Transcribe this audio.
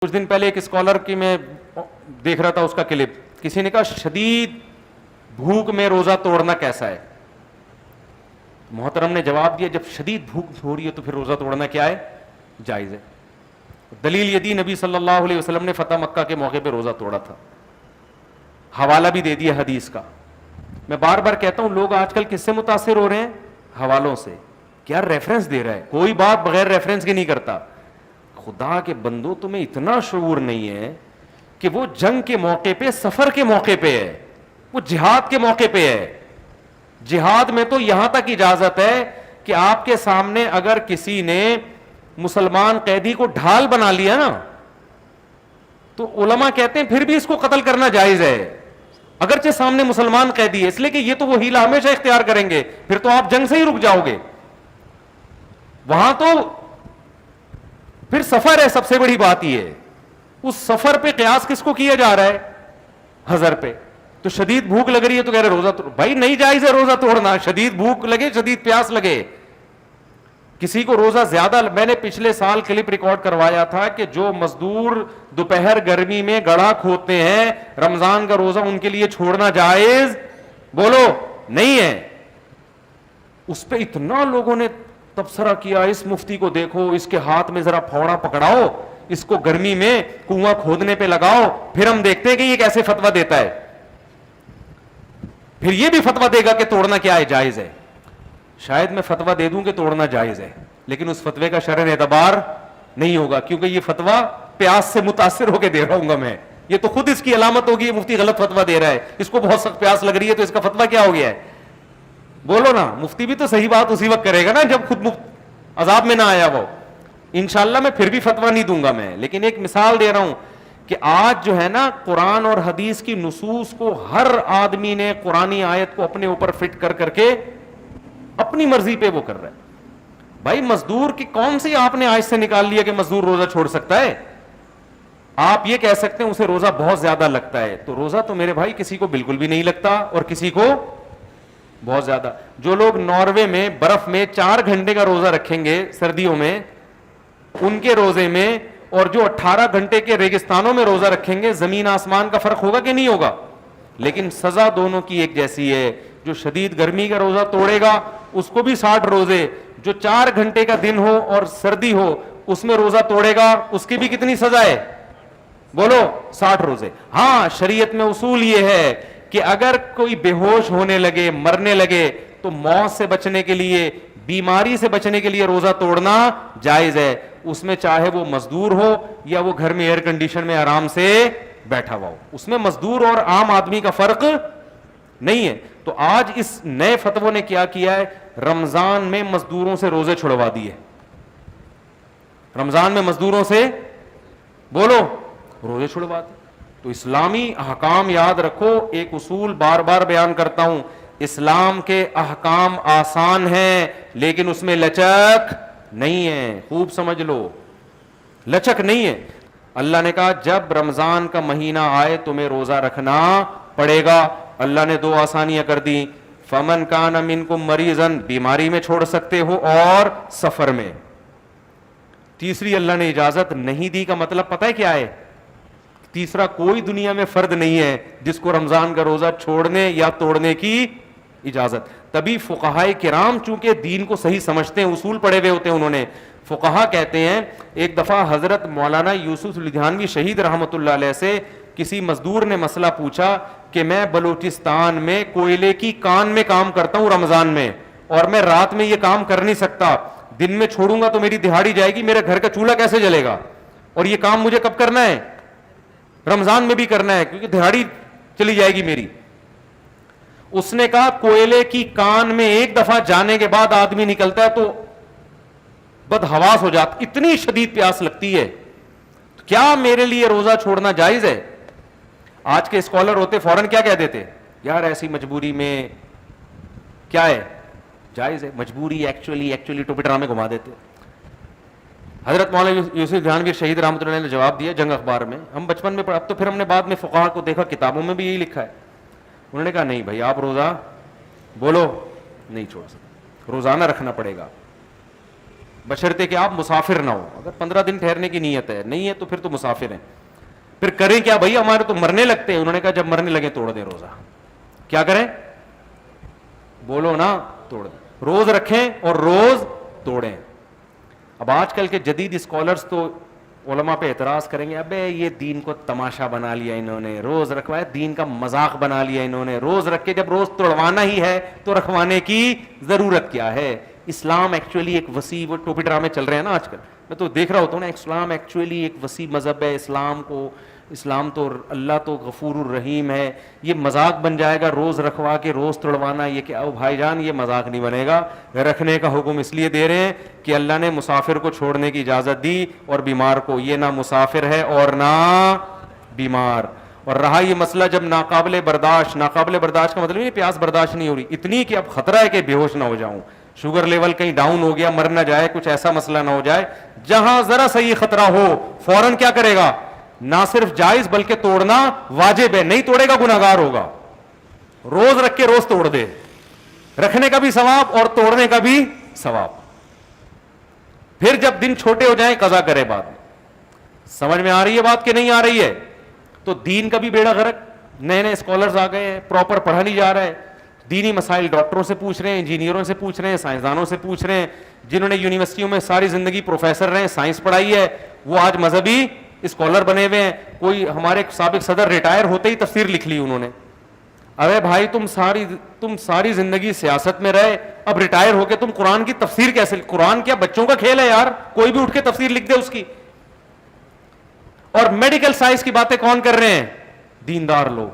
کچھ دن پہلے ایک اسکالر کی میں دیکھ رہا تھا اس کا کلپ, کسی نے کہا شدید بھوک میں روزہ توڑنا کیسا ہے. محترم نے جواب دیا جب شدید بھوک ہو رہی ہے تو پھر روزہ توڑنا کیا ہے, جائز ہے. دلیل یہ دی نبی صلی اللہ علیہ وسلم نے فتح مکہ کے موقع پہ روزہ توڑا تھا, حوالہ بھی دے دیا حدیث کا. میں بار بار کہتا ہوں لوگ آج کل کس سے متاثر ہو رہے ہیں, حوالوں سے. کیا ریفرنس دے رہا ہے, کوئی بات بغیر ریفرنس کے نہیں کرتا. خدا کے بندو تمہیں اتنا شعور نہیں ہے کہ وہ جنگ کے موقع پہ, سفر کے موقع پہ ہے, وہ جہاد کے موقع پہ ہے. جہاد میں تو یہاں تک اجازت ہے کہ آپ کے سامنے اگر کسی نے مسلمان قیدی کو ڈھال بنا لیا نا تو علماء کہتے ہیں پھر بھی اس کو قتل کرنا جائز ہے, اگرچہ سامنے مسلمان قیدی ہے, اس لیے کہ یہ تو وہ ہیلا ہمیشہ اختیار کریں گے, پھر تو آپ جنگ سے ہی رک جاؤ گے. وہاں تو پھر سفر ہے, سب سے بڑی بات یہ ہے. اس سفر پہ قیاس کس کو کیا جا رہا ہے, حضر پہ. تو شدید بھوک لگ رہی ہے تو کہہ رہے روزہ بھائی نہیں جائز ہے روزہ توڑنا, شدید بھوک لگے, شدید پیاس لگے. کسی کو روزہ زیادہ, میں نے پچھلے سال کلپ ریکارڈ کروایا تھا کہ جو مزدور دوپہر گرمی میں گڑھا کھودتے ہیں, رمضان کا روزہ ان کے لیے چھوڑنا جائز بولو نہیں ہے. اس پہ اتنا لوگوں نے تبصرہ کیا, اس مفتی کو دیکھو, اس کے ہاتھ میں ذرا پھوڑا پکڑاؤ, اس کو گرمی میں کنواں کھودنے پہ لگاؤ, پھر ہم دیکھتے ہیں کہ یہ کیسے فتویٰ دیتا ہے. پھر یہ بھی فتویٰ دے گا کہ توڑنا کیا ہے, جائز ہے. شاید میں فتویٰ دے دوں کہ توڑنا جائز ہے, لیکن اس فتوے کا شرعی اعتبار نہیں ہوگا, کیونکہ یہ فتویٰ پیاس سے متاثر ہو کے دے رہا ہوں گا میں. یہ تو خود اس کی علامت ہوگی یہ مفتی غلط فتویٰ دے رہا ہے, اس کو بہت سخت پیاس لگ رہی ہے تو اس کا فتویٰ کیا ہو گیا ہے. بولو نا, مفتی بھی تو صحیح بات اسی وقت کرے گا نا جب خود عذاب میں نہ آیا وہ. انشاءاللہ میں پھر بھی فتویٰ نہیں دوں گا میں, لیکن ایک مثال دے رہا ہوں کہ آج جو ہے نا قرآن اور حدیث کی نصوص کو ہر آدمی نے قرآنی آیت کو اپنے اوپر فٹ کر کر کے اپنی مرضی پہ وہ کر رہا ہے. بھائی مزدور کی کون سی آپ نے آیت سے نکال لیا کہ مزدور روزہ چھوڑ سکتا ہے. آپ یہ کہہ سکتے ہیں اسے روزہ بہت زیادہ لگتا ہے, تو روزہ تو میرے بھائی کسی کو بالکل بھی نہیں لگتا اور کسی کو بہت زیادہ. جو لوگ ناروے میں برف میں 4 گھنٹے کا روزہ رکھیں گے سردیوں میں, ان کے روزے میں اور جو 18 گھنٹے کے ریگستانوں میں روزہ رکھیں گے, زمین آسمان کا فرق ہوگا کہ نہیں ہوگا. لیکن سزا دونوں کی ایک جیسی ہے. جو شدید گرمی کا روزہ توڑے گا اس کو بھی 60 روزے, جو 4 گھنٹے کا دن ہو اور سردی ہو اس میں روزہ توڑے گا اس کی بھی کتنی سزا ہے بولو, 60 روزے. ہاں شریعت میں اصول یہ ہے کہ اگر کوئی بے ہوش ہونے لگے, مرنے لگے, تو موت سے بچنے کے لیے, بیماری سے بچنے کے لیے روزہ توڑنا جائز ہے. اس میں چاہے وہ مزدور ہو یا وہ گھر میں ایئر کنڈیشن میں آرام سے بیٹھا ہوا ہو, اس میں مزدور اور عام آدمی کا فرق نہیں ہے. تو آج اس نئے فتووں نے کیا کیا ہے, رمضان میں مزدوروں سے روزے چھڑوا دیے. رمضان میں مزدوروں سے بولو روزے چھڑوا دیے. تو اسلامی احکام یاد رکھو, ایک اصول بار بار بیان کرتا ہوں, اسلام کے احکام آسان ہیں لیکن اس میں لچک نہیں ہے. خوب سمجھ لو, لچک نہیں ہے. اللہ نے کہا جب رمضان کا مہینہ آئے تمہیں روزہ رکھنا پڑے گا. اللہ نے 2 آسانیاں کر دی, فمن کان منکم مریضا, بیماری میں چھوڑ سکتے ہو, اور سفر میں. تیسری اللہ نے اجازت نہیں دی کا مطلب پتہ ہے کیا ہے, تیسرا کوئی دنیا میں فرد نہیں ہے جس کو رمضان کا روزہ چھوڑنے یا توڑنے کی اجازت. تبھی فقہائے کرام چونکہ دین کو صحیح سمجھتے ہیں, اصول پڑھے ہوئے ہوتے ہیں انہوں نے, فقہا کہتے ہیں, ایک دفعہ حضرت مولانا یوسف لدھیانوی شہید رحمۃ اللہ علیہ سے کسی مزدور نے مسئلہ پوچھا کہ میں بلوچستان میں کوئلے کی کان میں کام کرتا ہوں رمضان میں, اور میں رات میں یہ کام کر نہیں سکتا, دن میں چھوڑوں گا تو میری دہاڑی جائے گی, میرے گھر کا چولہا کیسے جلے گا, اور یہ کام مجھے کب کرنا ہے, رمضان میں بھی کرنا ہے کیونکہ دہاڑی چلی جائے گی میری. اس نے کہا کوئلے کی کان میں ایک دفعہ جانے کے بعد آدمی نکلتا ہے تو بدحواس ہو جاتا, اتنی شدید پیاس لگتی ہے. کیا میرے لیے روزہ چھوڑنا جائز ہے؟ آج کے اسکالر ہوتے فوراً کیا کہہ دیتے, یار ایسی مجبوری میں کیا ہے, جائز ہے. مجبوری ایکچولی ٹوپی ڈرامے گھما دیتے. حضرت مولانا یوسف لدھیانوی شہید رحمۃ اللہ نے جواب دیا جنگ اخبار میں, ہم بچپن میں اب تو پھر ہم نے بعد میں فقہا کو دیکھا کتابوں میں بھی یہی لکھا ہے. انہوں نے کہا نہیں بھائی آپ روزہ بولو نہیں چھوڑ سکتے, روزانہ رکھنا پڑے گا. بشرطے کہ آپ مسافر نہ ہو. اگر 15 دن ٹھہرنے کی نیت ہے, نہیں ہے تو پھر تو مسافر ہیں. پھر کریں کیا بھائی, ہمارے تو مرنے لگتے ہیں. انہوں نے کہا جب مرنے لگے توڑ دیں روزہ. کیا کریں, بولو نا, توڑ دیں. روز رکھیں اور روز توڑیں. اب آج کل کے جدید اسکالرز تو علماء پہ اعتراض کریں گے, ابے یہ دین کو تماشا بنا لیا انہوں نے, روز رکھوایا, دین کا مذاق بنا لیا انہوں نے. روز رکھ کے جب روز توڑوانا ہی ہے تو رکھوانے کی ضرورت کیا ہے. اسلام ایکچولی ایک وسیع, وہ ٹوپی ڈرامے چل رہے ہیں نا آج کل, میں تو دیکھ رہا ہوتا ہوں نا, اسلام ایکچولی ایک وسیع مذہب ہے. اسلام تو اللہ تو غفور الرحیم ہے. یہ مذاق بن جائے گا روز رکھوا کے روز توڑوانا, یہ کہ او بھائی جان یہ مذاق نہیں بنے گا. رکھنے کا حکم اس لیے دے رہے ہیں کہ اللہ نے مسافر کو چھوڑنے کی اجازت دی اور بیمار کو. یہ نہ مسافر ہے اور نہ بیمار. اور رہا یہ مسئلہ جب ناقابل برداشت کا مطلب یہ پیاس برداشت نہیں ہو رہی, اتنی کہ اب خطرہ ہے کہ بے ہوش نہ ہو جاؤں, شوگر لیول کہیں ڈاؤن ہو گیا, مر نہ جائے, کچھ ایسا مسئلہ نہ ہو جائے, جہاں ذرا سا یہ خطرہ ہو فوراً کیا کرے گا, نہ صرف جائز بلکہ توڑنا واجب ہے. نہیں توڑے گا گناہگار ہوگا. روز رکھ کے روز توڑ دے, رکھنے کا بھی ثواب اور توڑنے کا بھی ثواب. پھر جب دن چھوٹے ہو جائیں قضا کرے بعد میں. سمجھ میں آ رہی ہے بات کہ نہیں آ رہی ہے؟ تو دین کا بھی بیڑا غرق. نئے نئے اسکالرز آ گئے ہیں, پراپر پڑھا نہیں جا رہا ہے. دینی مسائل ڈاکٹروں سے پوچھ رہے ہیں, انجینئروں سے پوچھ رہے ہیں, سائنسدانوں سے پوچھ رہے ہیں. جنہوں نے یونیورسٹیوں میں ساری زندگی پروفیسر رہے, سائنس پڑھائی ہے, وہ آج مذہبی اسکالر بنے ہوئے ہیں. کوئی ہمارے سابق صدر ریٹائر ہوتے ہی تفسیر لکھ لی انہوں نے. ارے بھائی تم ساری زندگی سیاست میں رہے, اب ریٹائر ہو کے تم قرآن کی تفسیر کیسے؟ قرآن کیا بچوں کا کھیل ہے یار, کوئی بھی اٹھ کے تفسیر لکھ دے اس کی. اور میڈیکل سائنس کی باتیں کون کر رہے ہیں؟ دیندار لوگ.